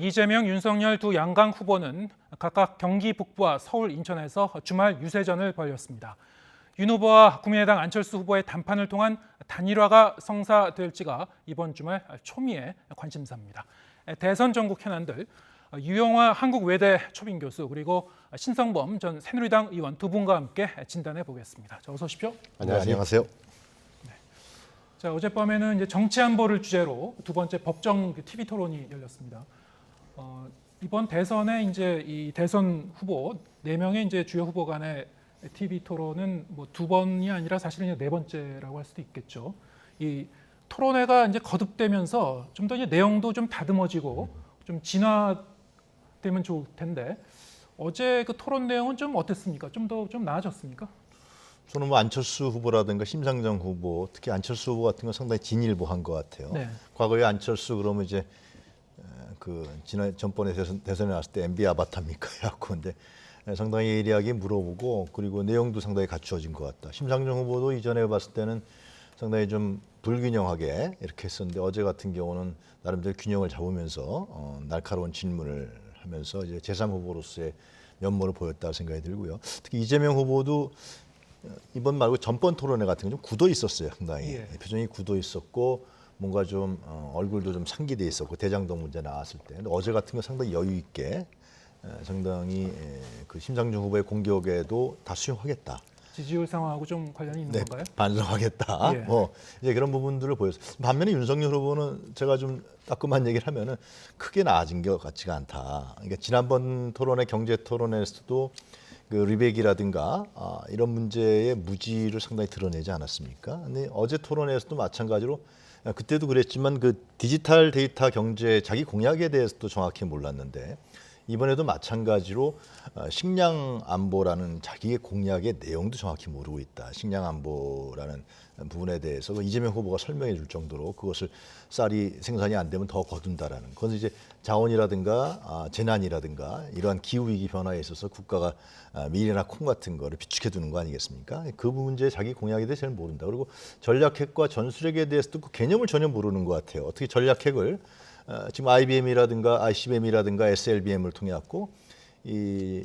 이재명, 윤석열 두 양강 후보는 각각 경기 북부와 서울, 인천에서 주말 유세전을 벌였습니다. 윤 후보와 국민의당 안철수 후보의 담판을 통한 단일화가 성사될지가 이번 주말 초미의 관심사입니다. 대선 전국 현안들, 유영화 한국외대 초빙 교수 그리고 신성범 전 새누리당 의원 두 분과 함께 진단해 보겠습니다. 자, 어서 오십시오. 안녕하세요. 자, 어젯밤에는 이제 정치 안보를 주제로 두 번째 법정 TV 토론이 열렸습니다. 이번 대선에 이제 이 대선 후보 4명의 이제 주요 후보 간의 TV 토론은 뭐 2번이 아니라 사실은 이제 4번째라고 할 수도 있겠죠. 이 토론회가 이제 거듭되면서 좀 더 이제 내용도 좀 다듬어지고 좀 진화되면 좋을 텐데 어제 그 토론 내용은 좀 어땠습니까? 좀 더 좀 나아졌습니까? 저는 뭐 안철수 후보라든가 심상정 후보, 특히 안철수 후보 같은 건 상당히 진일보한 것 같아요. 네. 과거에 안철수 그러면 이제 그 전번에 대선에 나왔을 때 MB 아바타입니까? 해갖고 근데 상당히 예리하게 물어보고 그리고 내용도 상당히 갖추어진 것 같다. 심상정 후보도 이전에 봤을 때는 상당히 좀 불균형하게 이렇게 했었는데 어제 같은 경우는 나름대로 균형을 잡으면서 날카로운 질문을 하면서 이제 제3후보로서의 면모를 보였다 생각이 들고요. 특히 이재명 후보도 이번 말고 전번 토론회 같은 게 좀 굳어 있었어요. 상당히 표정이 굳어 있었고 뭔가 좀 얼굴도 좀 상기돼 있었고 대장동 문제 나왔을 때. 근데 어제 같은 건 상당히 여유 있게 상당히 그 심상정 후보의 공격에도 다 수용하겠다. 지지율 상황하고 좀 관련이 있는 건가요? 반성하겠다. 예. 뭐 이제 그런 부분들을 보였어요. 반면에 윤석열 후보는 제가 좀 따끔한 얘기를 하면은 크게 나아진 것 같지가 않다. 그러니까 지난번 토론회 경제 토론에서도 그 리백이라든가 이런 문제의 무지를 상당히 드러내지 않았습니까? 근데 어제 토론회에서도 마찬가지로 그때도 그랬지만 그 디지털 데이터 경제 자기 공약에 대해서도 정확히 몰랐는데 이번에도 마찬가지로 식량 안보라는 자기의 공약의 내용도 정확히 모르고 있다. 식량 안보라는 부분에 대해서 이재명 후보가 설명해 줄 정도로 그것을 쌀이 생산이 안 되면 더 거둔다라는. 그것은 이제 자원이라든가 재난이라든가 이러한 기후 위기 변화에 있어서 국가가 밀이나 콩 같은 거를 비축해 두는 거 아니겠습니까? 그 문제에 자기 공약에 대해서 잘 모른다. 그리고 전략핵과 전술핵에 대해서도 그 개념을 전혀 모르는 것 같아요. 어떻게 전략핵을 지금 IBM이라든가 ICBM이라든가 SLBM을 통해 갖고 이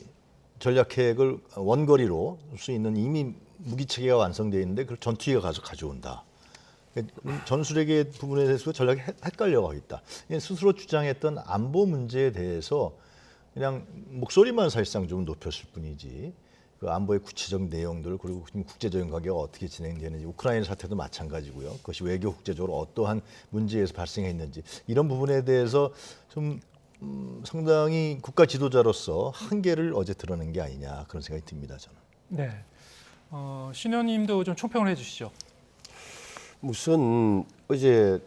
전략핵을 원거리로 쏠 수 있는 이미 무기 체계가 완성되어 있는데 그걸 전투기가 가서 가져온다. 전술핵의 부분에 대해서 전략이 헷갈려가고 있다. 스스로 주장했던 안보 문제에 대해서 그냥 목소리만 사실상 좀 높였을 뿐이지 그 안보의 구체적 내용들 그리고 국제적인 관계가 어떻게 진행되는지 우크라이나 사태도 마찬가지고요. 그것이 외교 국제적으로 어떠한 문제에서 발생했는지 이런 부분에 대해서 좀 상당히 국가 지도자로서 한계를 어제 드러낸 게 아니냐 그런 생각이 듭니다. 저는. 네. 신 의원님도 좀 총평을 해주시죠. 무슨 어제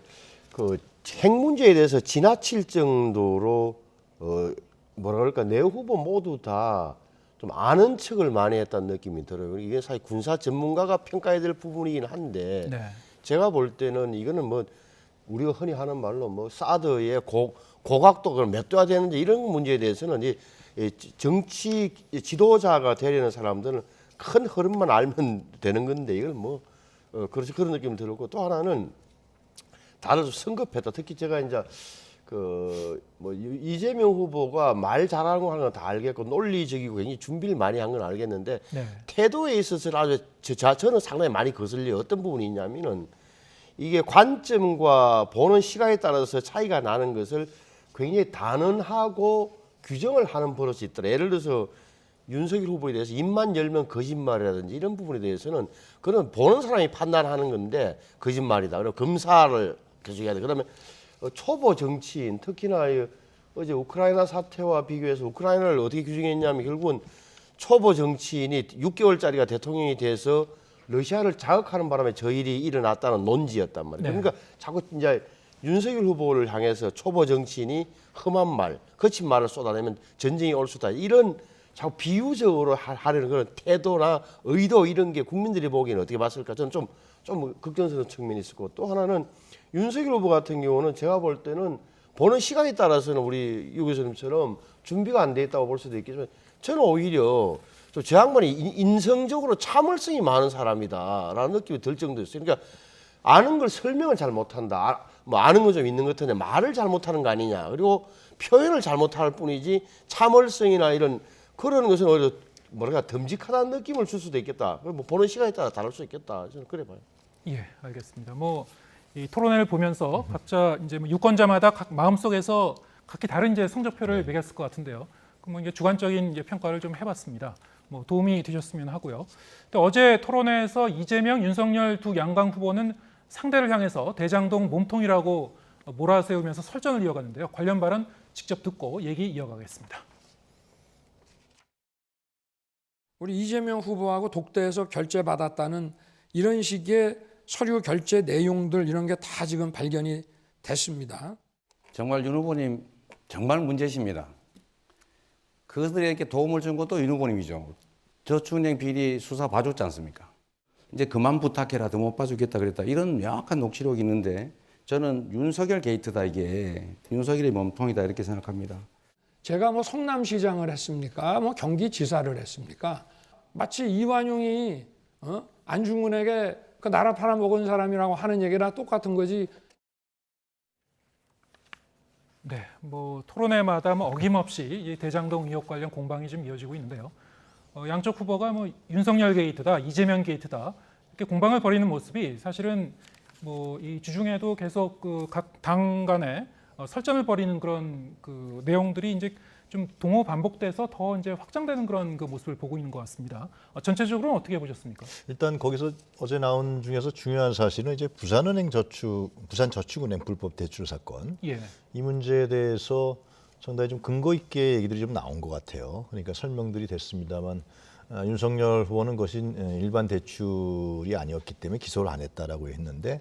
그 핵 문제에 대해서 지나칠 정도로 뭐라 그럴까 내 후보 모두 다 좀 아는 척을 많이 했다는 느낌이 들어요. 이게 사실 군사 전문가가 평가해야 될 부분이긴 한데 네. 제가 볼 때는 이거는 뭐 우리가 흔히 하는 말로 뭐 사드의 고각도가 몇 도야 되는지 이런 문제에 대해서는 이 정치 지도자가 되려는 사람들은 큰 흐름만 알면 되는 건데 이걸 뭐 그렇지 그런 느낌이 들었고 또 하나는 다들 좀 성급했다. 특히 제가 이제 그 뭐 이재명 후보가 말 잘하는 거 하는 건 다 알겠고 논리적이고 굉장히 준비를 많이 한 건 알겠는데 네. 태도에 있어서 아주 저는 상당히 많이 거슬려요. 어떤 부분이 있냐면은 이게 관점과 보는 시각에 따라서 차이가 나는 것을 굉장히 단언하고 규정을 하는 버릇이 있더라. 예를 들어서 윤석열 후보에 대해서 입만 열면 거짓말이라든지 이런 부분에 대해서는 그건 보는 사람이 판단하는 건데 거짓말이다. 그리고 검사를 계속 해야 돼. 그러면 초보 정치인 특히나 어제 우크라이나 사태와 비교해서 우크라이나를 어떻게 규정했냐면 결국은 초보 정치인이 6개월짜리가 대통령이 돼서 러시아를 자극하는 바람에 저 일이 일어났다는 논지였단 말이에요. 네. 그러니까 자꾸 이제 윤석열 후보를 향해서 초보 정치인이 험한 말, 거친 말을 쏟아내면 전쟁이 올 수다. 이런 자꾸 비유적으로 하려는 그런 태도나 의도 이런 게 국민들이 보기에는 어떻게 봤을까? 저는 좀 걱정스러운 측면이 있었고 또 하나는 윤석열 후보 같은 경우는 제가 볼 때는 보는 시간에 따라서는 우리 유 교수님처럼 준비가 안 돼 있다고 볼 수도 있겠지만 저는 오히려 저 양반이 인성적으로 참을성이 많은 사람이다라는 느낌이 들 정도였어요. 그러니까 아는 걸 설명을 잘 못한다. 뭐 아는 거 좀 있는 것 같은데 말을 잘 못하는 거 아니냐. 그리고 표현을 잘못할 뿐이지 참을성이나 이런 그런 것은 오히려 뭐랄까 듬직하다는 느낌을 줄 수도 있겠다. 뭐 보는 시간에 따라 다를 수 있겠다. 저는 그래 봐요. 예, 알겠습니다. 뭐 이 토론회를 보면서 각자 이제 뭐 유권자마다 각 마음속에서 각기 다른 이제 성적표를 매겼을 것 같은데요. 그럼 이제 주관적인 이제 평가를 좀 해봤습니다. 뭐 도움이 되셨으면 하고요. 또 어제 토론회에서 이재명, 윤석열 두 양강 후보는 상대를 향해서 대장동 몸통이라고 몰아세우면서 설전을 이어갔는데요. 관련 발언 직접 듣고 얘기 이어가겠습니다. 우리 이재명 후보하고 독대에서 결재받았다는 이런 식의 서류 결제 내용들 이런 게 다 지금 발견이 됐습니다. 정말 윤 후보님 정말 문제십니다. 그들에게 도움을 준 것도 윤 후보님이죠. 저축은행 비리 수사 봐줬지 않습니까? 이제 그만 부탁해라, 더 못 봐주겠다 그랬다. 이런 명확한 녹취록이 있는데 저는 윤석열 게이트다, 이게. 윤석열의 몸통이다 이렇게 생각합니다. 제가 뭐 성남시장을 했습니까? 뭐 경기지사를 했습니까? 마치 이완용이 안중근에게 그 나라 팔아먹은 사람이라고 하는 얘기랑 똑같은 거지. 네, 뭐 토론회마다 뭐 어김없이 이 대장동 의혹 관련 공방이 좀 이어지고 있는데요. 양쪽 후보가 뭐 윤석열 게이트다, 이재명 게이트다 이렇게 공방을 벌이는 모습이 사실은 뭐 이 주중에도 계속 그 각 당 간에 설전을 벌이는 그런 그 내용들이 이제 좀 동호 반복돼서 더 이제 확장되는 그런 그 모습을 보고 있는 것 같습니다. 전체적으로는 어떻게 보셨습니까? 일단 거기서 어제 나온 중에서 중요한 사실은 이제 부산저축은행 불법 대출 사건 예. 이 문제에 대해서 상당히 좀 근거 있게 얘기들이 좀 나온 것 같아요. 그러니까 설명들이 됐습니다만 윤석열 후보는 그것이 일반 대출이 아니었기 때문에 기소를 안 했다라고 했는데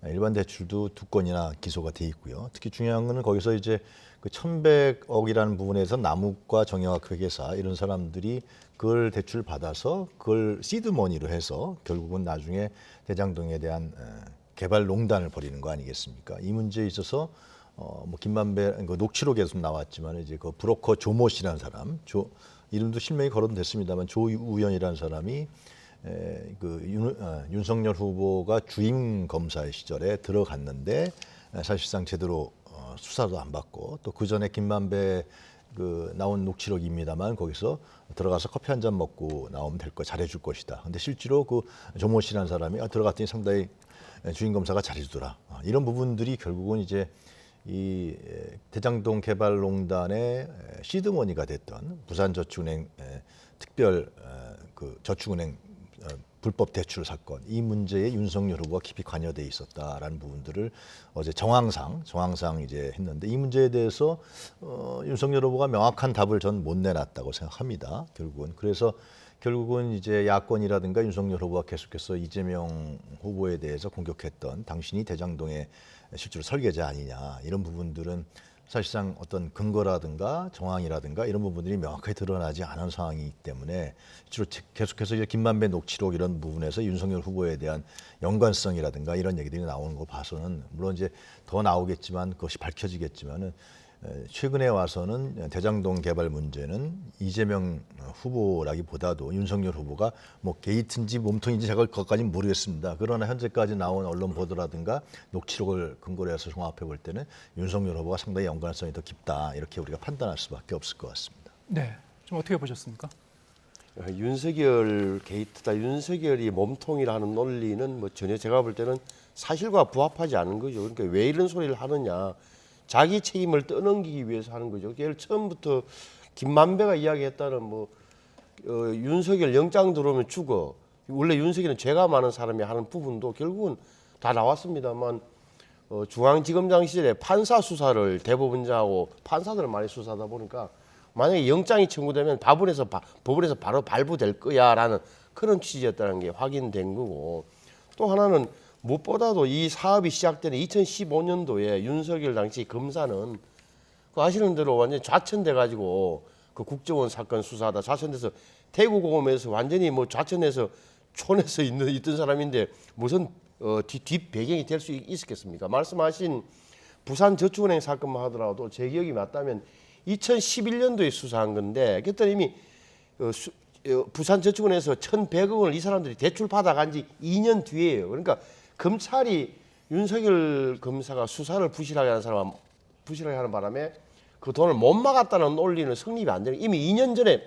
일반 대출도 2건이나 기소가 돼 있고요. 특히 중요한 거는 거기서 이제 그 1,100억이라는 부분에서 남욱과 정영학 회계사 이런 사람들이 그걸 대출 받아서 그걸 시드머니로 해서 결국은 나중에 대장동에 대한 개발 농단을 벌이는 거 아니겠습니까? 이 문제에 있어서 뭐 김만배 그 녹취록에서 나왔지만 이제 그 브로커 조모 씨라는 사람, 이름도 실명이 거론됐습니다만 조우연이라는 사람이 윤석열 후보가 주임 검사의 시절에 들어갔는데 사실상 제대로 수사도 안 받고 또 그 전에 김만배 그 나온 녹취록입니다만 거기서 들어가서 커피 한 잔 먹고 나오면 될 거 잘해줄 것이다. 근데 실제로 그 조모 씨라는 사람이 들어갔더니 상당히 주임 검사가 잘해주더라. 이런 부분들이 결국은 이제 이 대장동 개발농단의 시드머니가 됐던 부산저축은행 특별 그 저축은행 불법 대출 사건 이 문제에 윤석열 후보가 깊이 관여돼 있었다라는 부분들을 어제 정황상 이제 했는데 이 문제에 대해서 윤석열 후보가 명확한 답을 전 못 내놨다고 생각합니다. 결국은 이제 야권이라든가 윤석열 후보가 계속해서 이재명 후보에 대해서 공격했던 당신이 대장동의 실제로 설계자 아니냐 이런 부분들은 사실상 어떤 근거라든가 정황이라든가 이런 부분들이 명확하게 드러나지 않은 상황이기 때문에 주로 계속해서 이제 김만배 녹취록 이런 부분에서 윤석열 후보에 대한 연관성이라든가 이런 얘기들이 나오는 거 봐서는 물론 이제 더 나오겠지만 그것이 밝혀지겠지만은 최근에 와서는 대장동 개발 문제는 이재명 후보라기보다도 윤석열 후보가 뭐 게이트인지 몸통인지 제가 그것까지는 모르겠습니다. 그러나 현재까지 나온 언론 보도라든가 녹취록을 근거로 해서 종합해 볼 때는 윤석열 후보가 상당히 연관성이 더 깊다 이렇게 우리가 판단할 수밖에 없을 것 같습니다. 네, 좀 어떻게 보셨습니까? 윤석열 게이트다, 윤석열이 몸통이라는 논리는 뭐 전혀 제가 볼 때는 사실과 부합하지 않은 거죠. 그러니까 왜 이런 소리를 하느냐. 자기 책임을 떠넘기기 위해서 하는 거죠. 예를 처음부터 김만배가 이야기했다는 뭐 윤석열 영장 들어오면 죽어. 원래 윤석열은 죄가 많은 사람이 하는 부분도 결국은 다 나왔습니다만 중앙지검장 시절에 판사 수사를 대법원장하고 판사들을 많이 수사하다 보니까 만약에 영장이 청구되면 법원에서 바로 발부될 거야라는 그런 취지였다는 게 확인된 거고 또 하나는 무엇보다도 이 사업이 시작되는 2015년도에 윤석열 당시 검사는 그 아시는 대로 완전히 좌천돼 가지고 그 국정원 사건 수사하다 좌천돼서 대구고검에서 완전히 뭐 좌천해서 촌에서 있던 사람인데 무슨 뒷 배경이 될 수 있었겠습니까? 말씀하신 부산저축은행 사건만 하더라도 제 기억이 맞다면 2011년도에 수사한 건데 그때 이미 부산저축은행에서 1,100억 원을 이 사람들이 대출 받아간 지 2년 뒤에요. 그러니까 검찰이 윤석열 검사가 수사를 부실하게 하는 바람에 그 돈을 못 막았다는 논리는 성립이 안 되는, 이미 2년 전에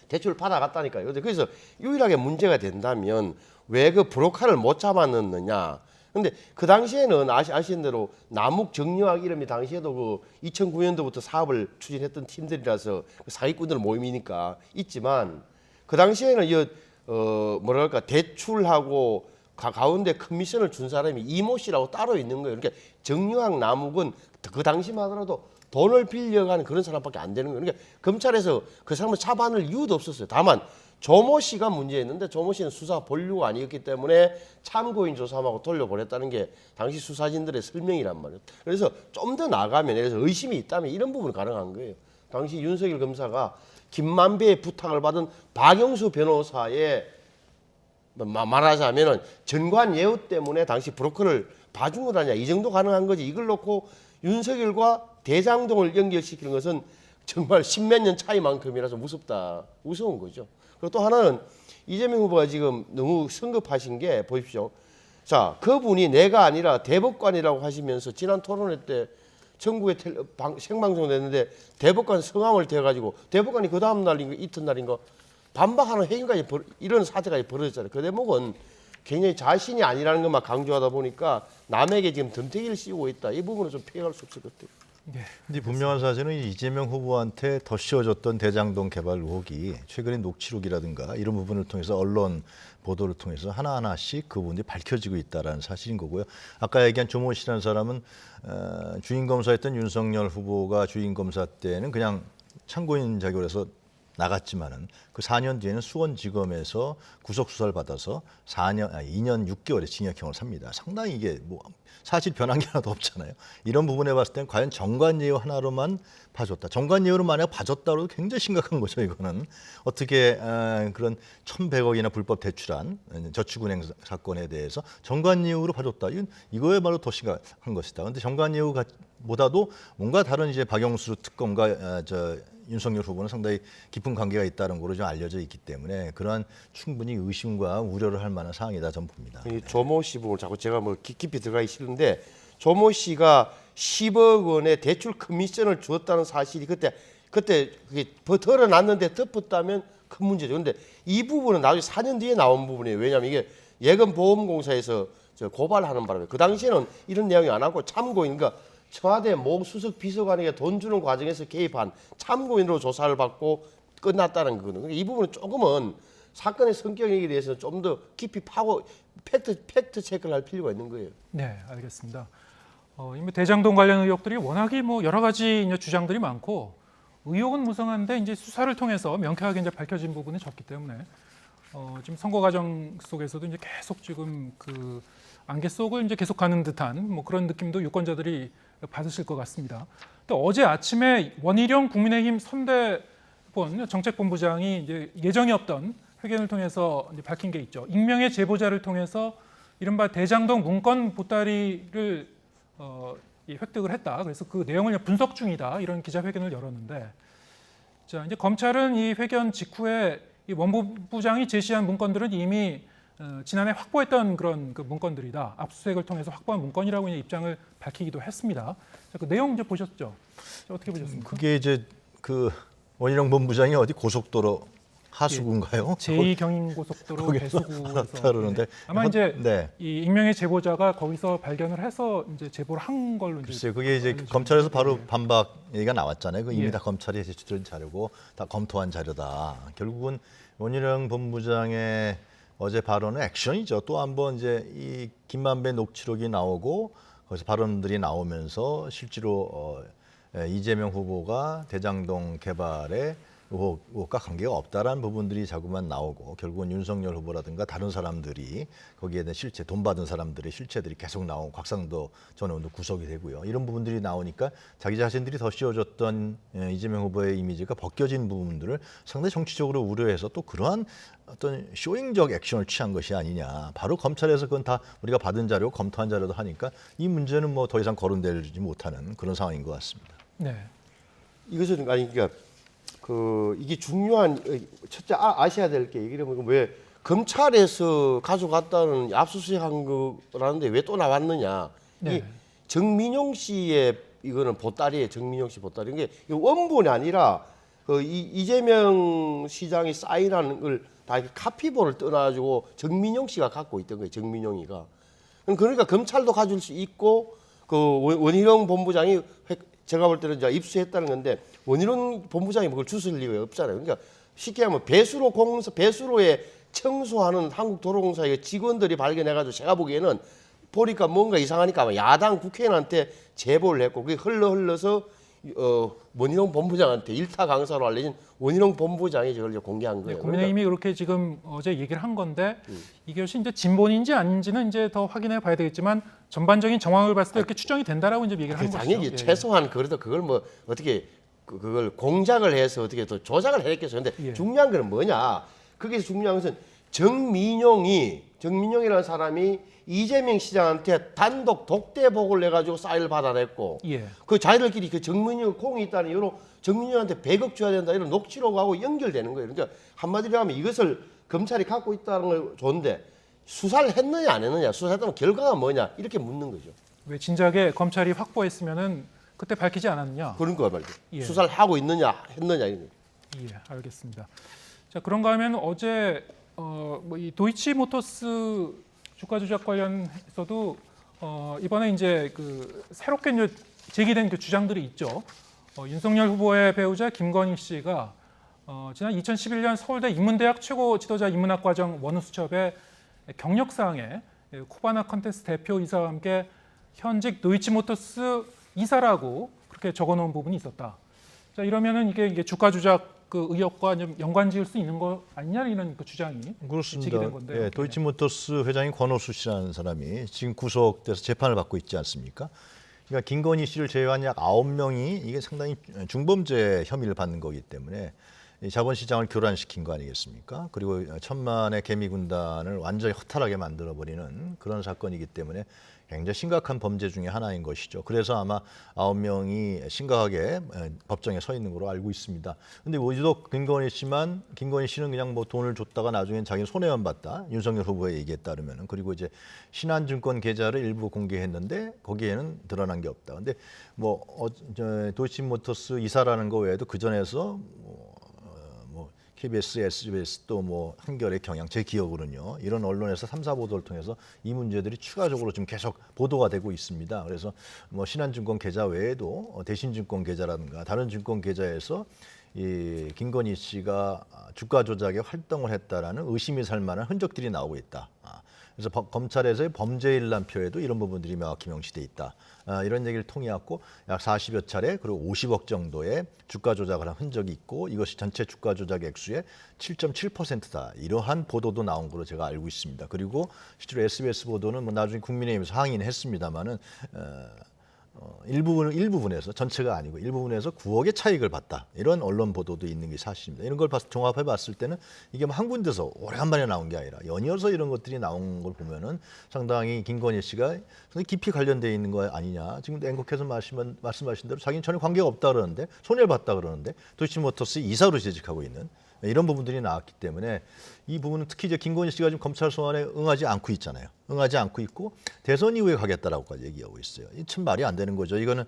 대출을 받아갔다니까요. 그래서 유일하게 문제가 된다면 왜 그 브로커를 못 잡아넣느냐. 근데 그 당시에는 아시는 대로 남욱 정유학 이름이 당시에도 그 2009년도부터 사업을 추진했던 팀들이라서 그 사기꾼들 모임이니까 있지만, 그 당시에는 뭐랄까 대출하고 가운데 커미션을 준 사람이 이모 씨라고 따로 있는 거예요. 그러니까 정유학 남욱은 그 당시만 하더라도 돈을 빌려가는 그런 사람밖에 안 되는 거예요. 그러니까 검찰에서 그 사람을 잡아낼 이유도 없었어요. 다만 조모 씨가 문제였는데 조모 씨는 수사 본류가 아니었기 때문에 참고인 조사하고 돌려보냈다는 게 당시 수사진들의 설명이란 말이에요. 그래서 좀 더 나가면, 예를 들어서 의심이 있다면 이런 부분이 가능한 거예요. 당시 윤석열 검사가 김만배의 부탁을 받은 박영수 변호사의 말하자면은 전관 예우 때문에 당시 브로커를 봐준 것 아니야. 이 정도 가능한 거지. 이걸 놓고 윤석열과 대장동을 연결시키는 것은 정말 십몇 년 차이만큼이라서 무서운 거죠. 그리고 또 하나는 이재명 후보가 지금 너무 성급하신 게, 보십시오. 자, 그분이 내가 아니라 대법관이라고 하시면서 지난 토론회 때 전국에 생방송 냈는데 대법관 성함을 대가지고 대법관이 그 다음 날인가 이튿날인가 반박하는 행위까지 이런 사태까지 벌어졌잖아요. 그 대목은 굉장히 자신이 아니라는 것만 강조하다 보니까 남에게 지금 덤태기를 씌우고 있다. 이 부분은 좀 피해갈 수 없을 것 같아요. 네. 근데 분명한 사실은 이재명 후보한테 더 씌워졌던 대장동 개발 의혹이 최근에 녹취록이라든가 이런 부분을 통해서 언론 보도를 통해서 하나하나씩 그 부분이 밝혀지고 있다는 사실인 거고요. 아까 얘기한 조모 씨라는 사람은 주인 검사였던 윤석열 후보가 주인 검사 때는 그냥 참고인 자격으로 해서 나갔지만은 그 4년 뒤에는 수원지검에서 구속 수사를 받아서 2년 6개월의 징역형을 삽니다. 상당히 이게 뭐 사실 변한 게 하나도 없잖아요. 이런 부분에 봤을 때는 과연 정관예우 하나로만 봐줬다. 정관예우로 만약 봐줬다고 해도 굉장히 심각한 거죠. 이거는 어떻게 그런 1,100억이나 불법 대출한 저축은행 사건에 대해서 정관예우로 봐줬다. 이거야말로 더 심각한 것이다. 그런데 정관예우보다도 뭔가 다른 이제 박영수 특검과 윤석열 후보는 상당히 깊은 관계가 있다는 거로 좀 알려져 있기 때문에 그러한 충분히 의심과 우려를 할 만한 사항이다 저는 봅니다. 이 조모 씨 부분 자꾸 제가 뭐 깊이 들어가기 싫은데, 조모 씨가 10억 원의 대출 커미션을 주었다는 사실이 그때 그게 드러났는데 덮었다면 큰 문제죠. 그런데 이 부분은 나중에 4년 뒤에 나온 부분이에요. 왜냐하면 이게 예금보험공사에서 고발하는 바람에 그 당시에는 이런 내용이 안 하고 참고인, 그러니까 청와대 모 수석 비서관에게 돈 주는 과정에서 개입한 참고인으로 조사를 받고 끝났다는 거거든요. 이 부분은 조금은 사건의 성격에 대해서 좀 더 깊이 파고 팩트 체크를 할 필요가 있는 거예요. 네, 알겠습니다. 이미 대장동 관련 의혹들이 워낙에 뭐 여러 가지 이제 주장들이 많고 의혹은 무성한데 이제 수사를 통해서 명쾌하게 이제 밝혀진 부분이 적기 때문에 지금 선거 과정 속에서도 이제 계속 지금 그 안개 속을 이제 계속가는 듯한 뭐 그런 느낌도 유권자들이 받으실 것 같습니다. 또 어제 아침에 원희룡 국민의힘 선대본 정책본부장이 이제 예정이 없던 회견을 통해서 이제 밝힌 게 있죠. 익명의 제보자를 통해서 이른바 대장동 문건 보따리를 획득을 했다. 그래서 그 내용을 분석 중이다. 이런 기자회견을 열었는데, 자 이제 검찰은 이 회견 직후에 이 원본부장이 제시한 문건들은 이미 지난해 확보했던 그런 그 문건들이다. 압수수색을 통해서 확보한 문건이라고 이제 입장을 밝히기도 했습니다. 자, 그 내용 이제 보셨죠? 자, 어떻게 보셨습니까? 그게 이제 그 원희룡 본부장이 어디 고속도로 하수구인가요? 제2경인고속도로 거기 배수구에서 그러는데 아마 이제 네. 이 익명의 제보자가 거기서 발견을 해서 이제 제보를 한 걸로 이제 글쎄요, 그게 이제 알려지는데, 검찰에서 바로 반박 얘기가 나왔잖아요. 그 이미 예. 다 검찰이 제출된 자료고 다 검토한 자료다. 결국은 원희룡 본부장의 어제 발언은 액션이죠. 또 한번 이제 이 김만배 녹취록이 나오고 거기서 발언들이 나오면서 실제로 이재명 후보가 대장동 개발에 의혹과 관계가 없다라는 부분들이 자꾸만 나오고 결국은 윤석열 후보라든가 다른 사람들이 거기에 대한 실체, 돈 받은 사람들의 실체들이 계속 나오고 곽상도 전 의원도 구속이 되고요. 이런 부분들이 나오니까 자기 자신들이 더 씌워줬던 이재명 후보의 이미지가 벗겨진 부분들을 상당히 정치적으로 우려해서 또 그러한 어떤 쇼잉적 액션을 취한 것이 아니냐. 바로 검찰에서 그건 다 우리가 받은 자료, 검토한 자료도 하니까 이 문제는 뭐 더 이상 거론되지 못하는 그런 상황인 것 같습니다. 네. 이것은 그러니까 이게 중요한 첫째 아셔야 될 게 이러면 왜 검찰에서 가져갔다는 압수수색한 거라는데 왜 또 나왔느냐? 네. 이 정민용 씨의 이거는 보따리에 정민용 씨 보따리. 이게 원본이 아니라 그 이재명 시장이 사인하는 걸 다 이렇게 카피본을 떠나가지고 정민용 씨가 갖고 있던 거예요. 정민용이가. 그러니까 검찰도 가질 수 있고 그 원희룡 본부장이 제가 볼 때는 이제 입수했다는 건데 원희룡 본부장이 그걸 주술 리가 없잖아요. 그러니까 쉽게 하면 배수로에 청소하는 한국도로공사의 직원들이 발견해가지고 제가 보기에는 보니까 뭔가 이상하니까 아마 야당 국회의원한테 제보를 했고 그게 흘러서 원희룡 본부장한테 일타 강사로 알려진 원희룡 본부장이 저걸 이제 공개한 거예요. 국민의힘이 그렇게 지금 어제 얘기를 한 건데 이것이 이제 진본인지 아닌지는 이제 더 확인해 봐야 되겠지만 전반적인 정황을 봤을 때 이렇게 추정이 된다라고 이제 얘기를 한 거죠. 당연히 예. 최소한 그래도 그걸 뭐 어떻게 그걸 공작을 해서 어떻게 또 조작을 했겠어요. 근데 예. 중요한 건 뭐냐? 그게 중요한 것은 정민용이라는 사람이 이재명 시장한테 단독 독대 보고를 해가지고 사인을 받아냈고 예. 그 자기들끼리 그 정민용 공이 있다는 이유로 정민용한테 100억 줘야 된다 이런 녹취록하고 연결되는 거예요. 그러니까 한마디로 하면 이것을 검찰이 갖고 있다는 걸 좋은데 수사를 했느냐 안 했느냐 수사했다면 결과가 뭐냐 이렇게 묻는 거죠. 왜 진작에 검찰이 확보했으면은 그때 밝히지 않았느냐? 그런 거 말이죠. 예. 수사를 하고 있느냐 했느냐 이런 거. 예, 알겠습니다. 자, 그런가 하면 어제 뭐 이 도이치모터스 주가 조작 관련해서도 이번에 이제 그 새롭게 이제 제기된 그 주장들이 있죠. 윤석열 후보의 배우자 김건희 씨가 지난 2011년 서울대 인문대학 최고 지도자 인문학 과정 원우수첩의 경력사항에 코바나 컨테스트 대표이사와 함께 현직 도이치모터스 이사라고 그렇게 적어놓은 부분이 있었다. 자, 이러면은 이게 주가 조작 그 의혹과 좀 연관지을 수 있는 거 아니냐 이런 그 주장이 그렇습니다. 제기된 건데요. 예, 도이치모터스 회장인 권오수 씨라는 사람이 지금 구속돼서 재판을 받고 있지 않습니까? 그러니까 김건희 씨를 제외한 약 9명이 이게 상당히 중범죄 혐의를 받는 거기 때문에 이 자본시장을 교란시킨 거 아니겠습니까? 그리고 천만의 개미군단을 완전히 허탈하게 만들어버리는 그런 사건이기 때문에 굉장히 심각한 범죄 중에 하나인 것이죠. 그래서 아마 9명이 심각하게 법정에 서 있는 걸로 알고 있습니다. 근데 유독 김건희 씨는 그냥 뭐 돈을 줬다가 나중엔 자기는 손해만 봤다. 윤석열 후보의 얘기에 따르면은. 그리고 이제 신한증권 계좌를 일부 공개했는데 거기에는 드러난 게 없다. 근데 뭐 도이치모터스 이사라는 거 외에도 그 전에서 KBS, SBS 또 뭐 한겨레, 경향 제 기억으로는요. 이런 언론에서 3사 보도를 통해서 이 문제들이 추가적으로 지금 계속 보도가 되고 있습니다. 그래서 뭐 신한증권 계좌 외에도 대신증권 계좌라든가 다른 증권 계좌에서 이 김건희 씨가 주가 조작에 활동을 했다라는 의심이 살 만한 흔적들이 나오고 있다. 그래서 검찰에서의 범죄 일람표에도 이런 부분들이 명확히 명시돼 있다. 이런 얘기를 통해왔고 약 40여 차례 그리고 50억 정도의 주가 조작을 한 흔적이 있고 이것이 전체 주가 조작 액수의 7.7%다. 이러한 보도도 나온 걸로 제가 알고 있습니다. 그리고 실제로 SBS 보도는 뭐 나중에 국민의힘에서 항의는 했습니다마는 일부분에서 전체가 아니고 일부분에서 9억의 차익을 봤다. 이런 언론 보도도 있는 게 사실입니다. 이런 걸 종합해 봤을 때는 이게 뭐 한 군데서 오래간만에 나온 게 아니라 연이어서 이런 것들이 나온 걸 보면은 상당히 김건희 씨가 상당히 깊이 관련되어 있는 거 아니냐. 지금 앵커께서 말씀하신 대로 자기는 전혀 관계가 없다 그러는데 손해를 봤다 그러는데 도이치모터스 이사로 재직하고 있는 이런 부분들이 나왔기 때문에 이 부분은 특히 이제 김건희 씨가 지금 검찰 소환에 응하지 않고 있잖아요. 응하지 않고 있고 대선 이후에 가겠다라고까지 얘기하고 있어요. 이 참 말이 안 되는 거죠. 이거는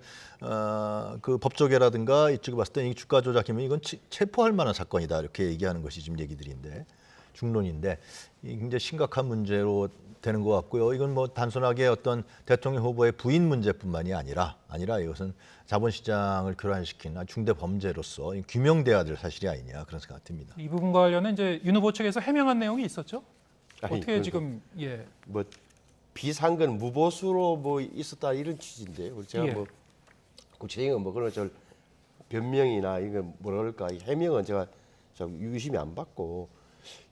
그 법조계라든가 이쪽에 봤을 때 이 주가 조작이면 이건 체포할 만한 사건이다 이렇게 얘기하는 것이 지금 얘기들인데 중론인데 이 굉장히 심각한 문제로 되는 것 같고요. 이건 뭐 단순하게 어떤 대통령 후보의 부인 문제뿐만이 아니라 이것은 자본시장을 교란시킨 중대 범죄로서 규명돼야 될 사실이 아니냐 그런 생각 듭니다. 이 부분과 관련해 이제 윤 후보 측에서 해명한 내용이 있었죠? 아니, 어떻게 지금 뭐 비상근 무보수로 뭐 있었다 이런 취지인데요. 제가 예. 뭐 구체적인 뭐 그런 저 변명이나 이거 뭐라 그럴까 해명은 제가 좀 유심히 안 받고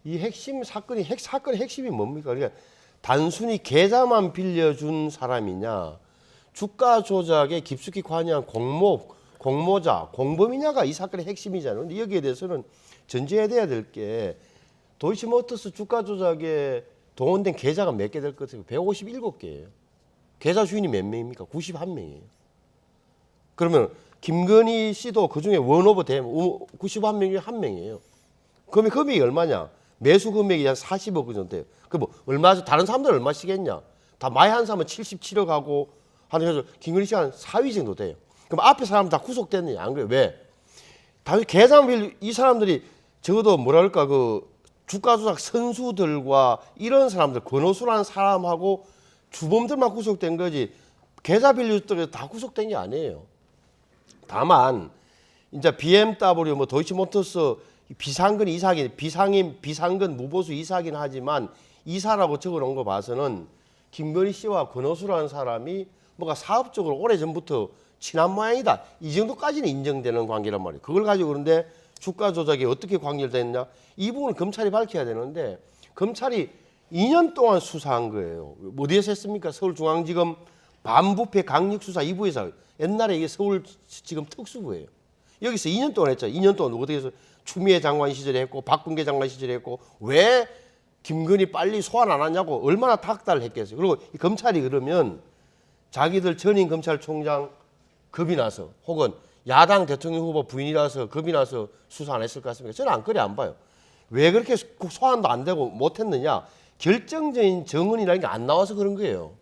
이 핵심 사건의 핵심이 뭡니까? 그러니까 단순히 계좌만 빌려준 사람이냐, 주가 조작에 깊숙이 관여한 공모자, 공범이냐가 이 사건의 핵심이잖아요. 근데 여기에 대해서는 전제해야 될 게 도이치모터스 주가 조작에 동원된 계좌가 몇 개 될 것 같아요? 157개예요. 계좌 주인이 몇 명입니까? 91명이에요. 그러면 김건희 씨도 그중에 원오버 되면 91명 중에 한 명이에요. 그러면 금액이 얼마냐? 매수 금액이 한 40억 정도 돼요. 그 뭐 얼마 다른 사람들은 얼마씩 했냐? 다 많이 한 사람은 77억 하고 하는 해서 김건희 씨가 한 4위 정도 돼요. 그럼 앞에 사람 다 구속됐느냐? 안 그래요? 왜? 당연히 계산빌 이 사람들이 적어도 뭐랄까 그 주가 조작 선수들과 이런 사람들 권오수라는 사람하고 주범들만 구속된 거지 계좌 빌려줬던 다 구속된 게 아니에요. 다만 이제 BMW 뭐 도이치모터스 비상근 이사긴 비상근 무보수 이사긴 하지만 이사라고 적어놓은 거 봐서는 김건희 씨와 권오수라는 사람이 뭔가 사업적으로 오래전부터 친한 모양이다. 이 정도까지는 인정되는 관계란 말이에요. 그걸 가지고 그런데 주가 조작이 어떻게 관계됐냐? 이 부분을 검찰이 밝혀야 되는데 검찰이 2년 동안 수사한 거예요. 어디에서 했습니까? 서울중앙지검 반부패 강력수사 2부에서 옛날에 이게 서울지검 특수부예요. 여기서 2년 동안 했죠. 2년 동안 어떻게 해서 추미애 장관 시절에 했고 박근계 장관 시절에 했고 왜 김건희 빨리 소환 안 하냐고 얼마나 닥달을 했겠어요. 그리고 이 검찰이 그러면 자기들 전임 검찰총장 겁이 나서 혹은 야당 대통령 후보 부인이라서 겁이 나서 수사 안 했을 것 같습니까? 저는 안 그래 안 봐요. 왜 그렇게 소환도 안 되고 못했느냐? 결정적인 정언이라는 게 안 나와서 그런 거예요.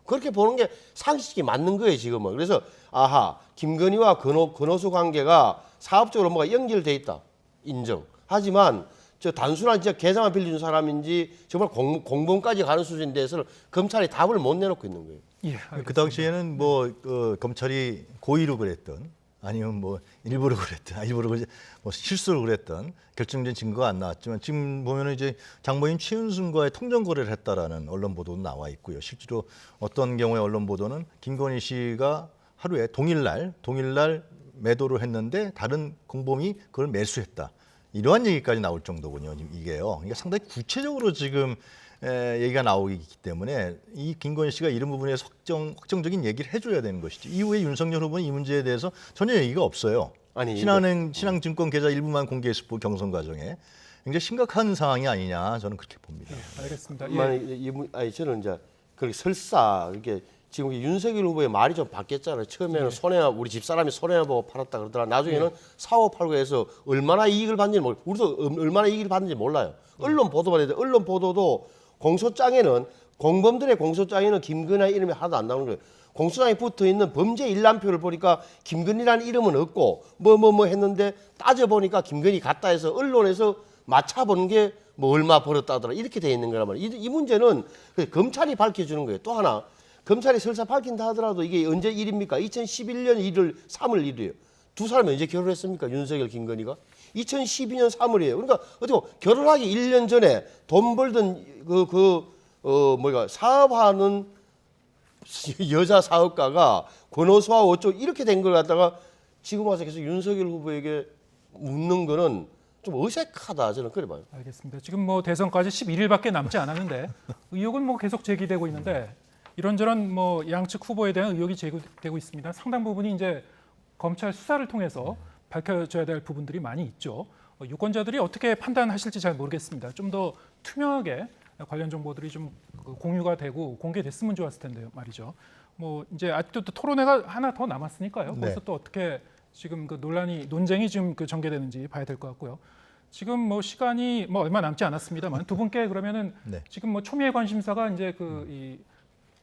그렇게 보는 게 상식이 맞는 거예요 지금은. 그래서 아하 김건희와 권오수 관계가 사업적으로 뭐가 연결돼 있다 인정. 하지만 저 단순한 진짜 계좌만 빌려준 사람인지 정말 공범까지 가는 수준에 대해서는 검찰이 답을 못 내놓고 있는 거예요. 예, 그 당시에는 뭐 검찰이 고의로 그랬던 아니면 뭐 일부러 그랬던 일부러 뭐 실수로 그랬던 결정적인 증거가 안 나왔지만 지금 보면은 이제 장모인 최은순과의 통정 거래를 했다라는 언론 보도도 나와 있고요. 실제로 어떤 경우에 언론 보도는 김건희 씨가 하루에 동일날 매도를 했는데 다른 공범이 그걸 매수했다. 이러한 얘기까지 나올 정도군요. 지금 이게요. 그러니까 상당히 구체적으로 지금 얘기가 나오기 때문에 이 김건희 씨가 이런 부분에서 확정적인 얘기를 해줘야 되는 것이지. 이후에 윤석열 후보는 이 문제에 대해서 전혀 얘기가 없어요. 아니 신한증권 계좌 일부만 공개했을 뿐 경선 과정에 굉장히 심각한 상황이 아니냐 저는 그렇게 봅니다. 알겠습니다. 아니 저는 이제 그렇게 설사 이렇게 지금 윤석열 후보의 말이 좀 바뀌었잖아요. 처음에는 우리 집사람이 손해보고 팔았다 그러더라. 나중에는 사고 팔고 해서 얼마나 이익을 받는지 우리도 얼마나 이익을 받는지 몰라요. 언론 보도만 해도 언론 보도도 공소장에는 공범들의 공소장에는 김건희 이름이 하나도 안 나오는 거예요. 공소장에 붙어 있는 범죄 일람표를 보니까 김건희라는 이름은 없고 뭐 했는데 따져보니까 김건희 같다 해서 언론에서 맞춰보는 게 뭐 얼마 벌었다더라 이렇게 돼 있는 거란 말이에요. 이 문제는 검찰이 밝혀주는 거예요. 또 하나 검찰이 설사 밝힌다 하더라도 이게 언제 일입니까? 2011년 1월 3월 1일이에요. 두 사람이 언제 결혼했습니까? 윤석열, 김건희가? 2012년 3월이에요. 그러니까 어떻게 결혼하기 1년 전에 돈 벌던 사업하는 여자 사업가가 권오수와 어쩌고 이렇게 된 걸 갖다가 지금 와서 계속 윤석열 후보에게 묻는 거는 좀 어색하다 저는 그래 봐요. 알겠습니다. 지금 뭐 대선까지 11일밖에 남지 않았는데 의혹은 뭐 계속 제기되고 있는데 이런저런 뭐 양측 후보에 대한 의혹이 제기되고 있습니다. 상당 부분이 이제 검찰 수사를 통해서 밝혀져야 될 부분들이 많이 있죠. 유권자들이 어떻게 판단하실지 잘 모르겠습니다. 좀 더 투명하게 관련 정보들이 좀 공유가 되고 공개됐으면 좋았을 텐데요, 말이죠. 뭐 이제 아직도 또 토론회가 하나 더 남았으니까요. 거기서 또 어떻게 지금 그 논쟁이 지금 그 전개되는지 봐야 될 것 같고요. 지금 뭐 시간이 뭐 얼마 남지 않았습니다만 두 분께 그러면은 지금 뭐 초미의 관심사가 이제 이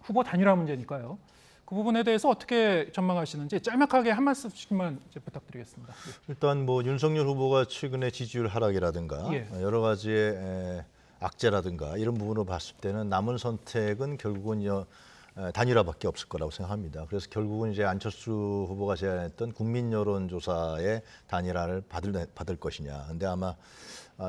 후보 단일화 문제니까요. 그 부분에 대해서 어떻게 전망하시는지 짤막하게 한 말씀씩만 이제 부탁드리겠습니다. 일단 뭐 윤석열 후보가 최근에 지지율 하락이라든가 여러 가지의 악재라든가 이런 부분을 봤을 때는 남은 선택은 결국은 단일화밖에 없을 거라고 생각합니다. 그래서 결국은 이제 안철수 후보가 제안했던 국민 여론조사의 단일화를 받을 것이냐. 근데 아마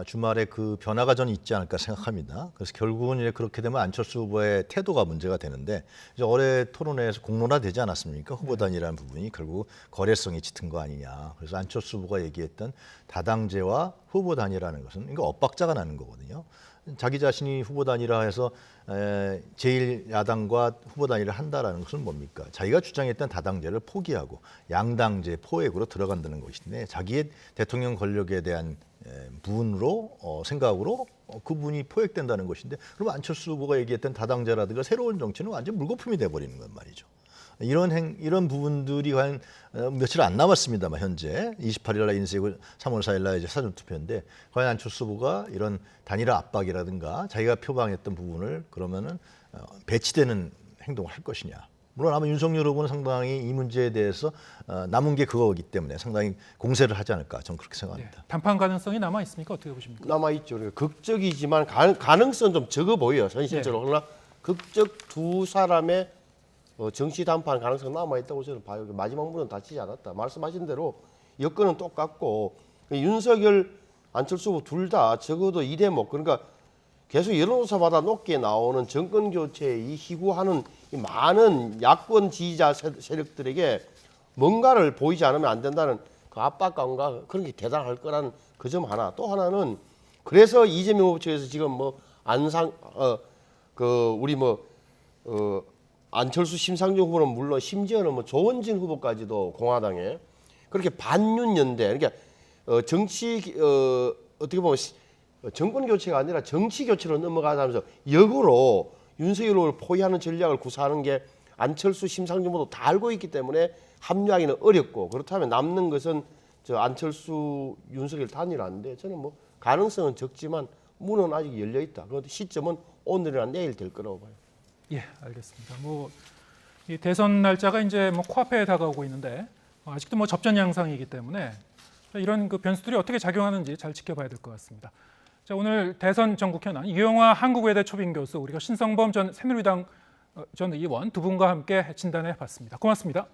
주말에 그 변화가 저는 있지 않을까 생각합니다. 그래서 결국은 이제 그렇게 되면 안철수 후보의 태도가 문제가 되는데 이제 올해 토론회에서 공론화되지 않았습니까? 후보 단일화라는 부분이 결국 거래성이 짙은 거 아니냐. 그래서 안철수 후보가 얘기했던 다당제와 후보 단일화라는 것은 이거 엇박자가 나는 거거든요. 자기 자신이 후보 단일화해서 제1야당과 후보 단일화를 한다라는 것은 뭡니까? 자기가 주장했던 다당제를 포기하고 양당제 포획으로 들어간다는 것인데 자기의 대통령 권력에 대한 부분으로 생각으로 그 부분이 포획된다는 것인데 그럼 안철수 후보가 얘기했던 다당제라든가 새로운 정치는 완전 물거품이 돼버리는 건 말이죠. 이런 부분들이 과연 며칠 안 남았습니다만 현재 28일 날 인쇄고 3월 4일 날 이제 사전 투표인데 과연 안철수 후보가 이런 단일화 압박이라든가 자기가 표방했던 부분을 그러면은 배치되는 행동을 할 것이냐 물론 아마 윤석열 후보는 상당히 이 문제에 대해서 남은 게 그거기 때문에 상당히 공세를 하지 않을까 저는 그렇게 예, 생각합니다. 단판 가능성이 남아 있습니까? 어떻게 보십니까? 남아 있죠. 그러니까 극적이지만 가능성 좀 적어 보여요. 현실적으로. 그러나 극적 두 사람의 정치 단판 가능성 남아 있다고 저는 봐요. 마지막 문은 닫히지 않았다. 말씀하신 대로 여건은 똑같고 윤석열, 안철수 후보 둘 다 적어도 2대목 그러니까 계속 여론조사마다 높게 나오는 정권 교체에 이 희구하는 이 많은 야권 지지자 세력들에게 뭔가를 보이지 않으면 안 된다는 그 압박감과 그런 게 대단할 거라는 그 점 하나. 또 하나는 그래서 이재명 후보 측에서 지금 뭐 안철수 심상정 후보는 물론 심지어는 뭐 조원진 후보까지도 공화당에 그렇게 반윤 연대 그러니까 어떻게 보면 정권 교체가 아니라 정치 교체로 넘어가면서 역으로 윤석열 후보를 포위하는 전략을 구사하는 게 안철수 심상정 후보도 다 알고 있기 때문에 합류하기는 어렵고 그렇다면 남는 것은 저 안철수 윤석열 단일화인데 저는 뭐 가능성은 적지만 문은 아직 열려 있다. 그런데 시점은 오늘이나 내일 될 거라고 봐요. 예, 알겠습니다. 이 대선 날짜가 이제 코앞에 다가오고 있는데 아직도 접전 양상이기 때문에 이런 그 변수들이 어떻게 작용하는지 잘 지켜봐야 될 것 같습니다. 자, 오늘 대선 전국 현안 이용화 한국외대 초빙 교수 그리고 신성범 전 새누리당 전 의원 두 분과 함께 진단해 봤습니다. 고맙습니다.